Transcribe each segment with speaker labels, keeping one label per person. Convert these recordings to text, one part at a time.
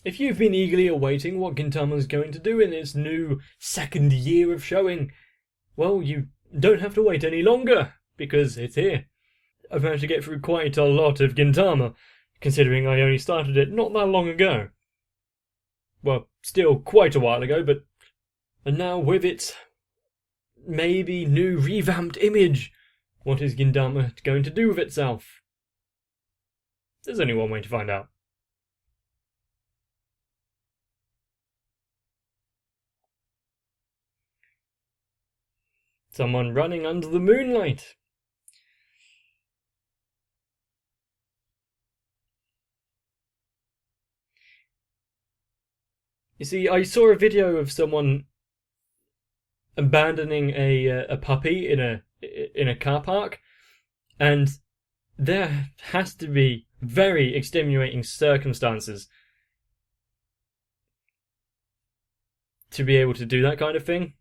Speaker 1: If you've been eagerly awaiting what Gintama's going to do in its new second year of showing, well, you don't have to wait any longer, because it's here. I've managed to get through quite a lot of Gintama, considering I only started it not that long ago. Well, still quite a while ago, but... And now with its maybe new revamped image, what is Gintama going to do with itself? There's only one way to find out. Someone running under the moonlight. You see, I saw a video of someone abandoning a puppy in a car park, and there has to be very extenuating circumstances to be able to do that kind of thing.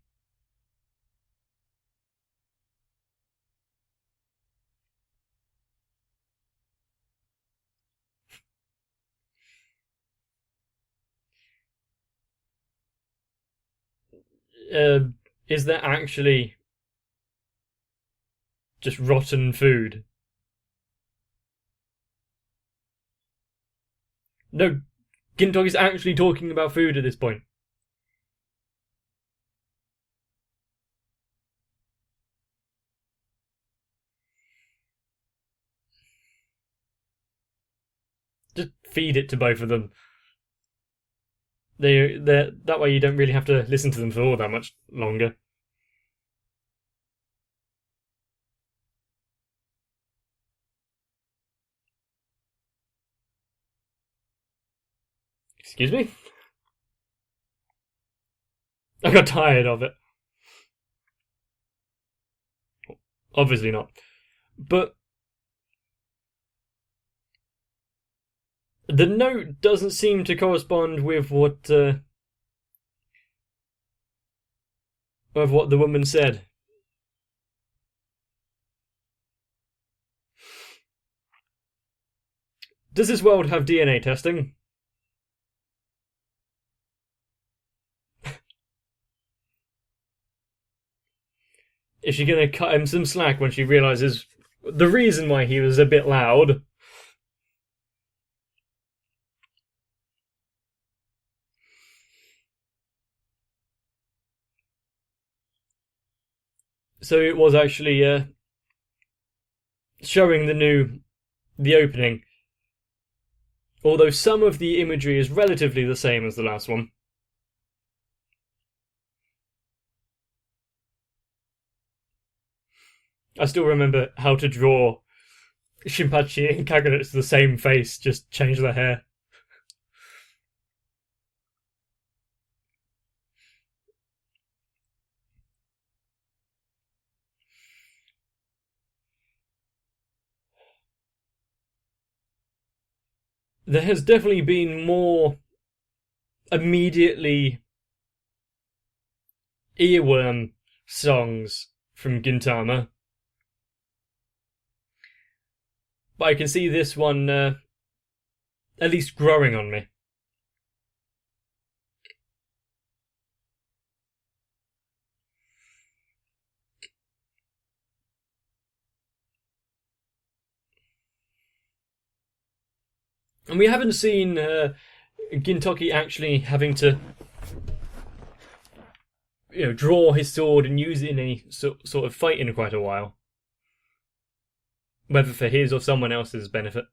Speaker 1: Is there actually just rotten food? No, Gintoki is actually talking about food at this point. Just feed it to both of them. That way you don't really have to listen to them for all that much longer. Excuse me? I got tired of it. Obviously not. But the note doesn't seem to correspond with what the woman said. Does this world have DNA testing? Is she gonna cut him some slack when she realises the reason why he was a bit loud? So it was actually showing the opening. Although some of the imagery is relatively the same as the last one. I still remember how to draw Shinpachi and Kagura to the same face, just change their hair. There has definitely been more immediately earworm songs from Gintama. But I can see this one at least growing on me. And we haven't seen Gintoki actually having to, draw his sword and use it in any sort of fight in quite a while. Whether for his or someone else's benefit.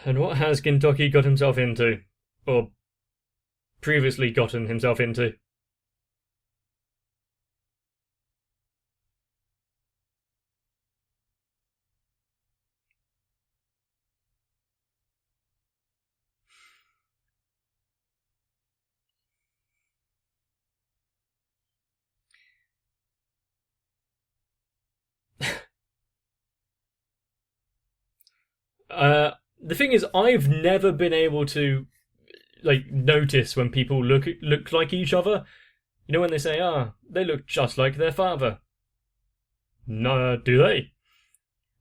Speaker 1: And what has Gintoki got himself into? Or previously gotten himself into? The thing is, I've never been able to notice when people look like each other. You know when they say, they look just like their father. No, do they?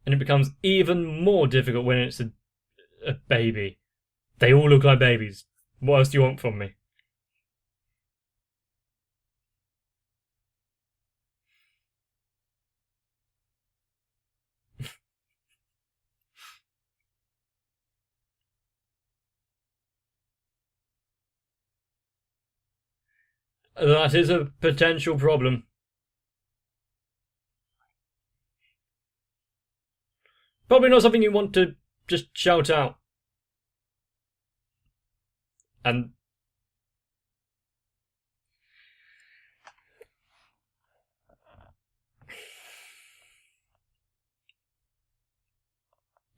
Speaker 1: And it becomes even more difficult when it's a baby. They all look like babies. What else do you want from me? That is a potential problem. Probably not something you want to just shout out. And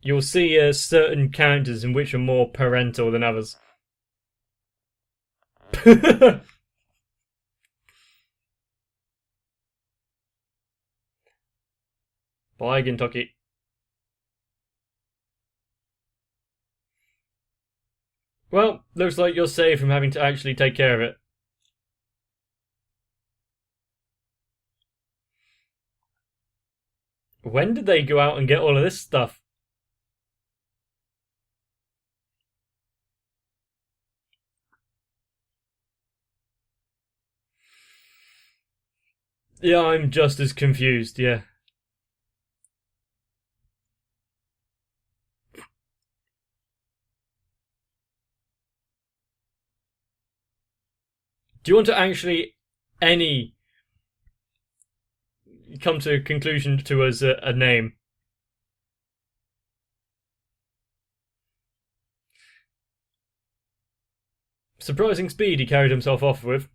Speaker 1: you'll see certain characters in which are more parental than others. Bye, Gintoki. Well, looks like you're safe from having to actually take care of it. When did they go out and get all of this stuff? Yeah, I'm just as confused, yeah. Do you want to actually come to a conclusion to us a name? Surprising speed he carried himself off with.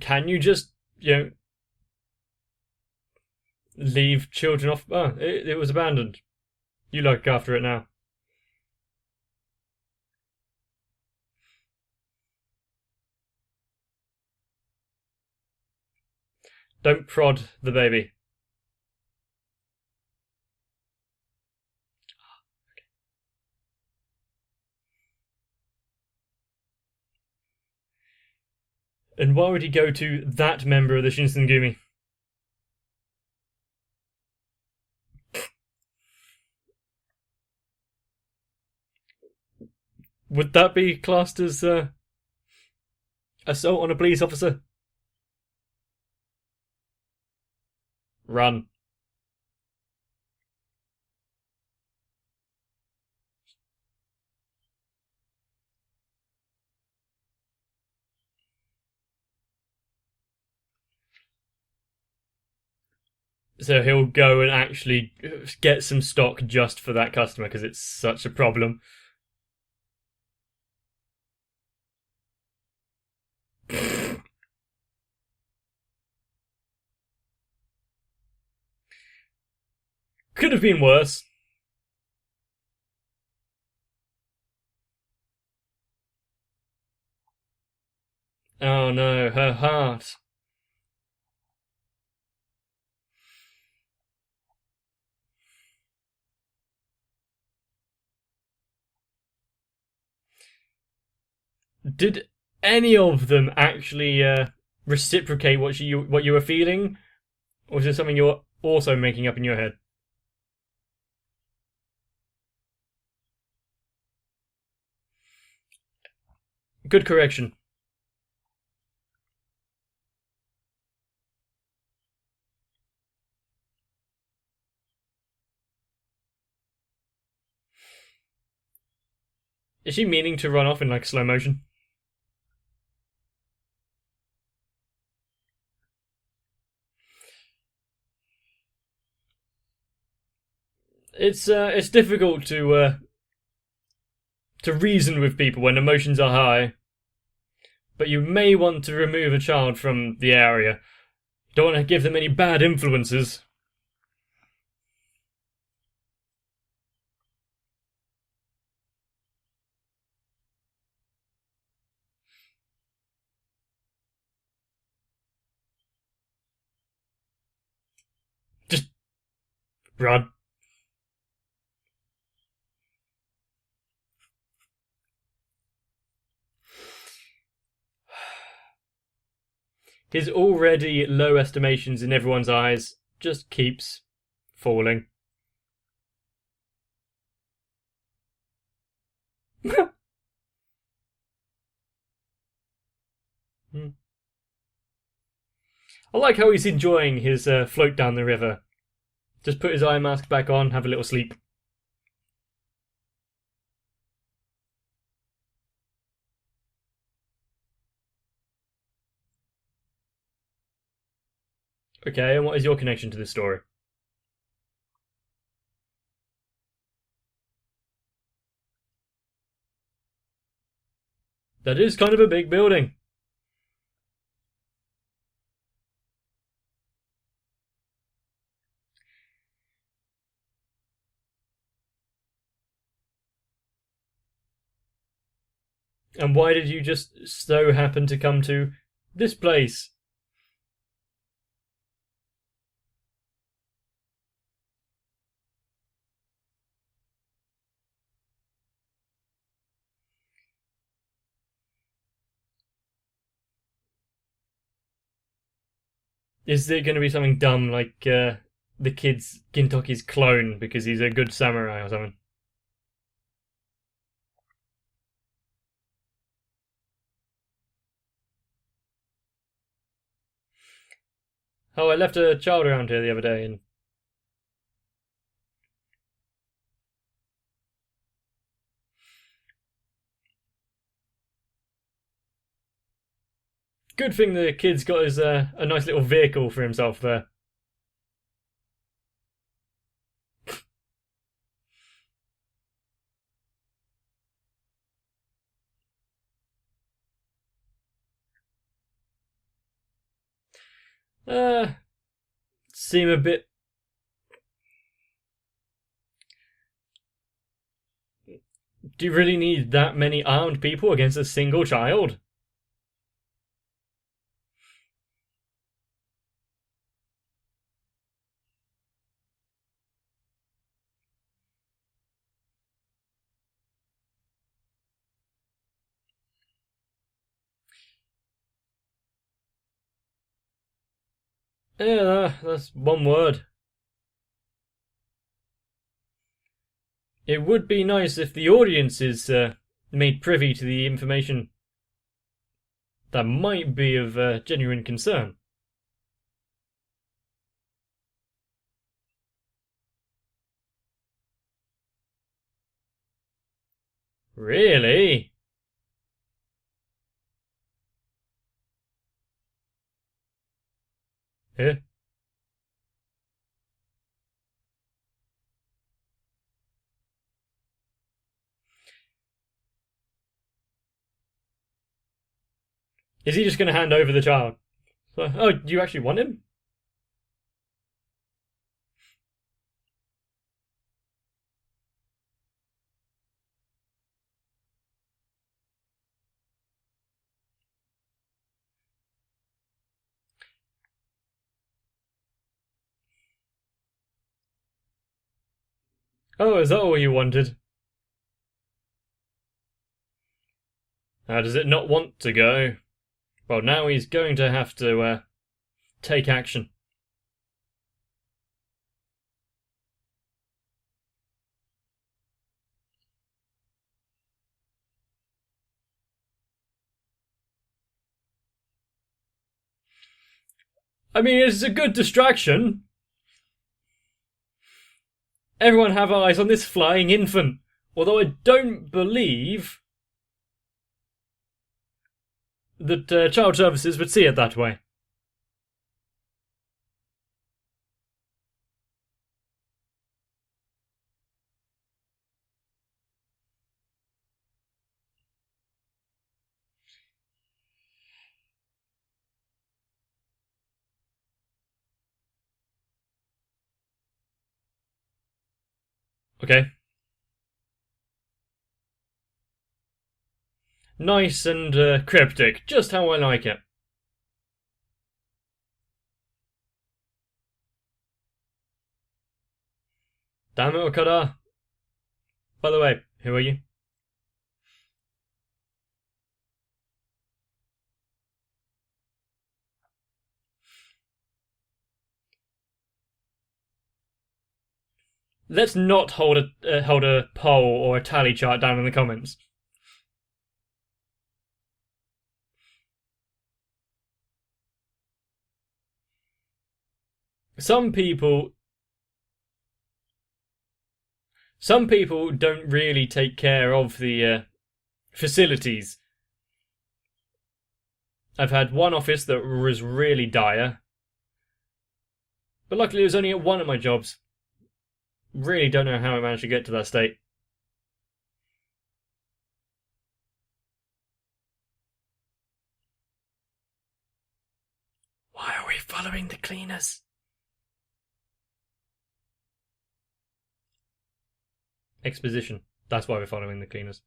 Speaker 1: Can you just, leave children off? Oh, it was abandoned. You look after it now. Don't prod the baby. And why would he go to that member of the Shinsengumi? Would that be classed as assault on a police officer? Run. So he'll go and actually get some stock just for that customer because it's such a problem. Could have been worse. Oh no, her heart. Did any of them actually reciprocate what you were feeling, or is it something you're also making up in your head? Good correction. Is she meaning to run off in like slow motion? It's difficult to reason with people when emotions are high, but you may want to remove a child from the area. Don't want to give them any bad influences. Just run. His already low estimations in everyone's eyes just keeps falling. I like how he's enjoying his float down the river. Just put his eye mask back on, have a little sleep. Okay, and what is your connection to this story? That is kind of a big building. And why did you just so happen to come to this place? Is it going to be something dumb like the kid's Gintoki's clone because he's a good samurai or something? Oh, I left a child around here the other day and good thing the kid's got his a nice little vehicle for himself there. Uh, seem a bit. Do you really need that many armed people against a single child? Yeah, that's one word. It would be nice if the audience is made privy to the information that might be of genuine concern. Really? Yeah. Is he just going to hand over the child? So, oh, do you actually want him? Oh, is that all you wanted? How does it not want to go? Well, now he's going to have to take action. I mean, it's a good distraction. Everyone have eyes on this flying infant. Although I don't believe that child services would see it that way. Okay. Nice and cryptic, just how I like it. Damn it, Okada. By the way, who are you? Let's not hold a poll or a tally chart down in the comments. Some people don't really take care of the facilities. I've had one office that was really dire, but luckily it was only at one of my jobs. Really don't know how I managed to get to that state. Why are we following the cleaners? Exposition. That's why we're following the cleaners.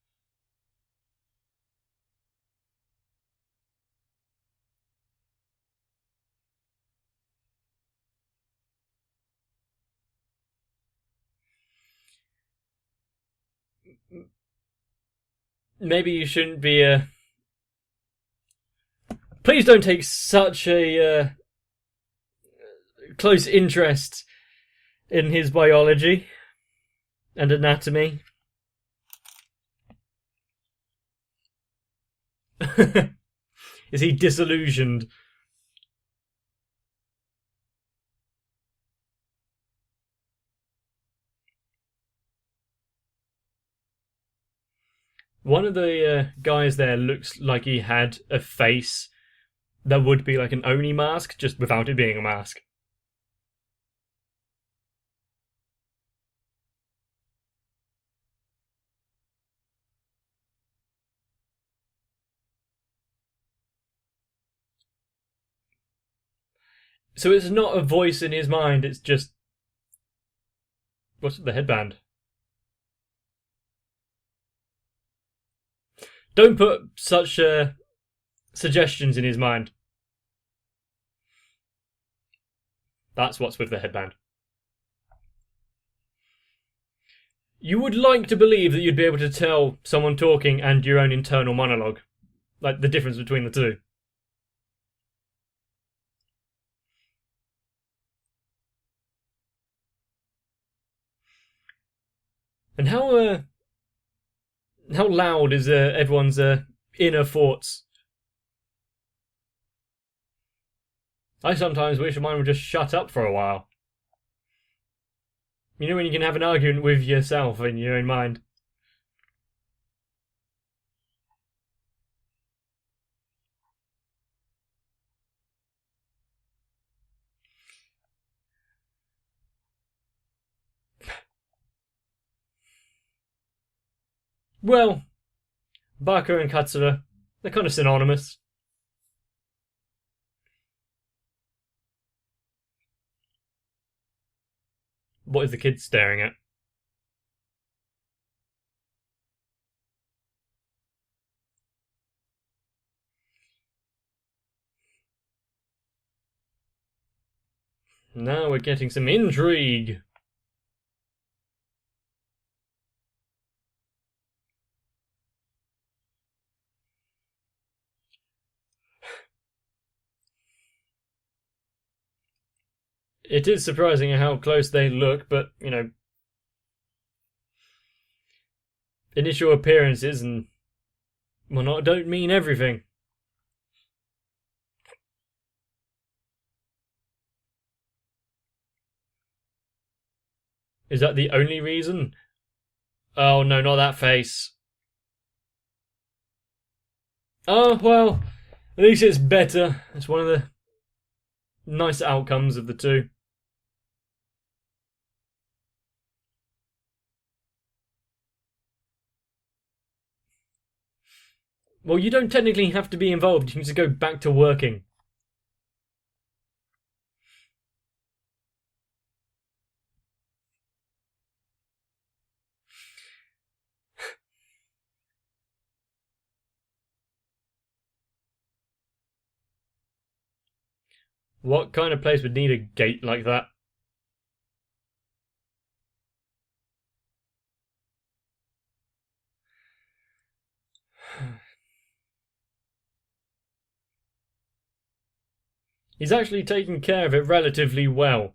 Speaker 1: Maybe you shouldn't be Please don't take such a close interest in his biology and anatomy. Is he disillusioned? One of the guys there looks like he had a face that would be like an Oni mask, just without it being a mask. So it's not a voice in his mind, it's just... What's the headband? Don't put such suggestions in his mind. That's what's with the headband. You would like to believe that you'd be able to tell someone talking and your own internal monologue. Like, the difference between the two. And how loud is everyone's inner thoughts? I sometimes wish mine would just shut up for a while. You know when you can have an argument with yourself in your own mind? Well, Baka and Katsura, they're kind of synonymous. What is the kid staring at? Now we're getting some intrigue. It is surprising how close they look, but, you know, initial appearances and whatnot don't mean everything. Is that the only reason? Oh no, not that face. Oh, well, at least it's better. It's one of the nice outcomes of the two. Well, you don't technically have to be involved. You can just go back to working. What kind of place would need a gate like that? He's actually taking care of it relatively well.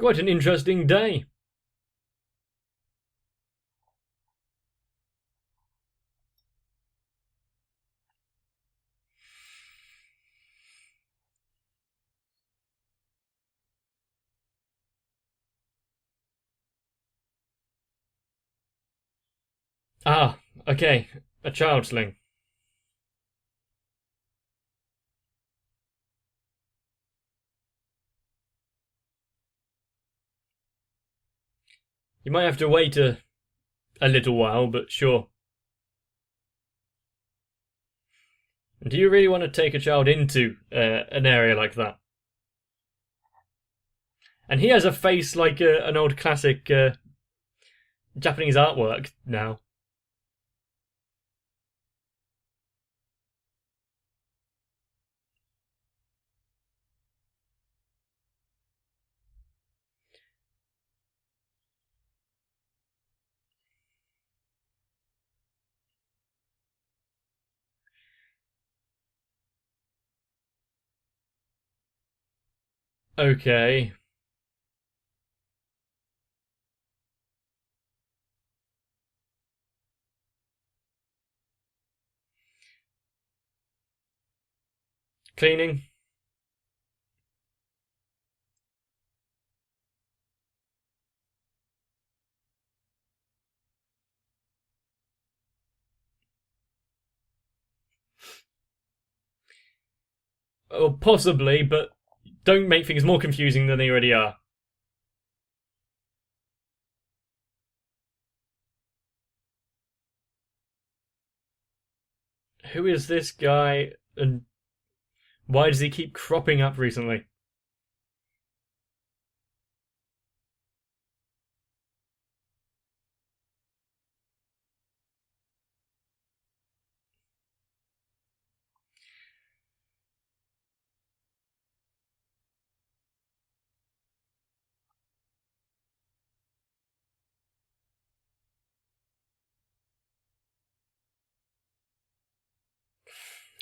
Speaker 1: Quite an interesting day. Ah, okay. A child sling. You might have to wait a little while, but sure. Do you really want to take a child into an area like that? And he has a face like an old classic Japanese artwork now. Okay. Cleaning. Oh, possibly, but don't make things more confusing than they already are. Who is this guy, and why does he keep cropping up recently?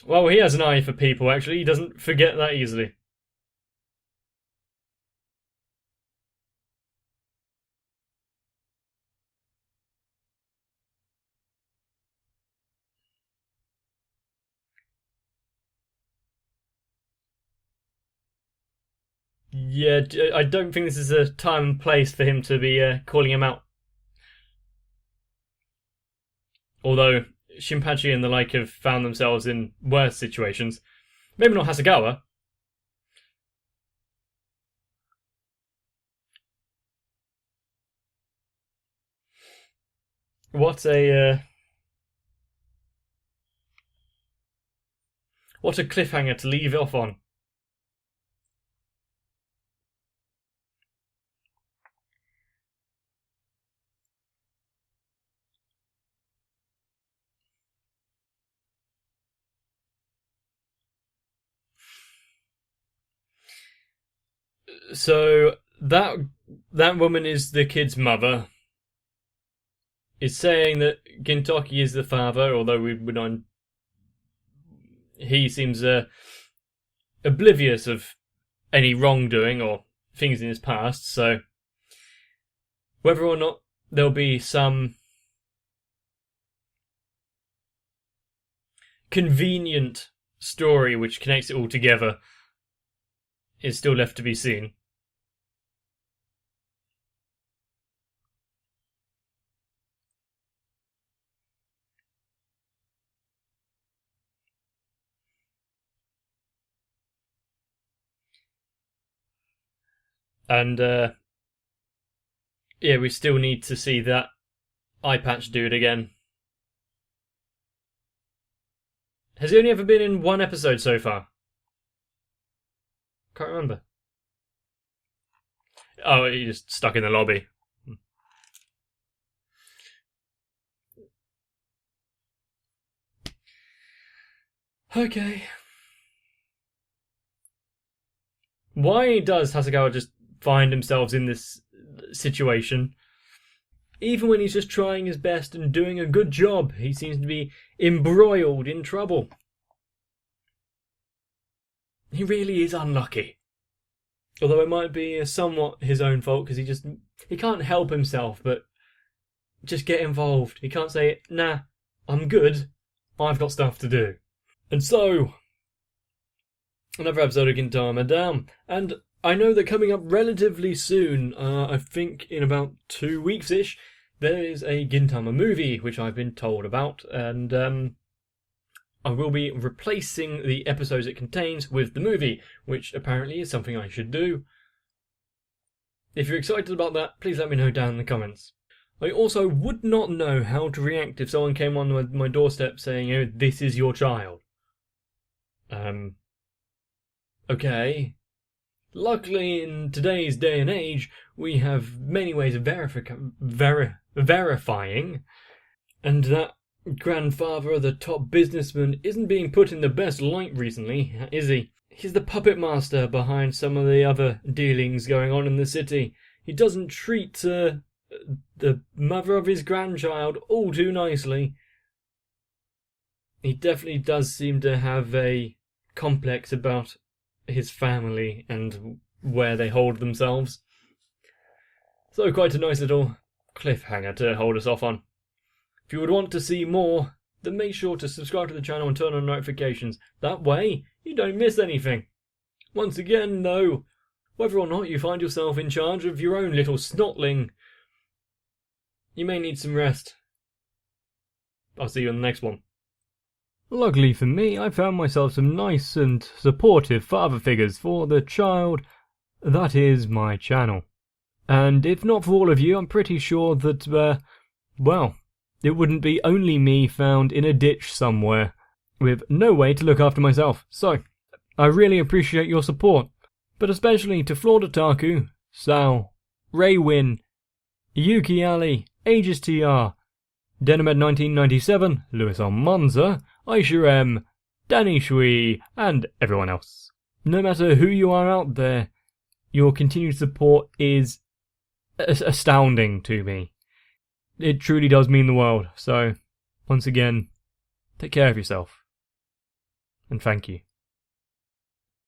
Speaker 1: Well, he has an eye for people, actually. He doesn't forget that easily. Yeah, I don't think this is a time and place for him to be calling him out. Although Shinpachi and the like have found themselves in worse situations. Maybe not Hasegawa. What a cliffhanger to leave it off on. So that woman is the kid's mother. Is saying that Gintoki is the father, although we're not. He seems oblivious of any wrongdoing or things in his past. So whether or not there'll be some convenient story which connects it all together is still left to be seen. And yeah, we still need to see that eye patch dude again. Has he only ever been in one episode so far? Can't remember. Oh, he just stuck in the lobby. Okay. Why does Hasegawa just find himself in this situation? Even when he's just trying his best and doing a good job, he seems to be embroiled in trouble. He really is unlucky. Although it might be somewhat his own fault because he can't help himself but just get involved. He can't say, nah, I'm good, I've got stuff to do. And so, another episode of Gintama down. And I know that coming up relatively soon, I think in about 2 weeks-ish, there is a Gintama movie, which I've been told about, and I will be replacing the episodes it contains with the movie, which apparently is something I should do. If you're excited about that, please let me know down in the comments. I also would not know how to react if someone came on my doorstep saying, oh, this is your child. Okay. Luckily, in today's day and age, we have many ways of verifying, and that grandfather of the top businessman isn't being put in the best light recently, is he? He's the puppet master behind some of the other dealings going on in the city. He doesn't treat the mother of his grandchild all too nicely. He definitely does seem to have a complex about his family and where they hold themselves. So quite a nice little cliffhanger to hold us off on. If you would want to see more, then make sure to subscribe to the channel and turn on notifications. That way, you don't miss anything. Once again, though, whether or not you find yourself in charge of your own little snotling, you may need some rest. I'll see you in the next one. Luckily for me, I found myself some nice and supportive father figures for the child that is my channel. And if not for all of you, I'm pretty sure that, well, it wouldn't be only me found in a ditch somewhere, with no way to look after myself. So, I really appreciate your support, but especially to Flawed Otaku, Sal, Ray Win, Yuki Ali, Aegis TR, Denimed 1997, Lewis Monza, Aisha M, Danny Shui, and everyone else. No matter who you are out there, your continued support is astounding to me. It truly does mean the world. So, once again, take care of yourself. And thank you.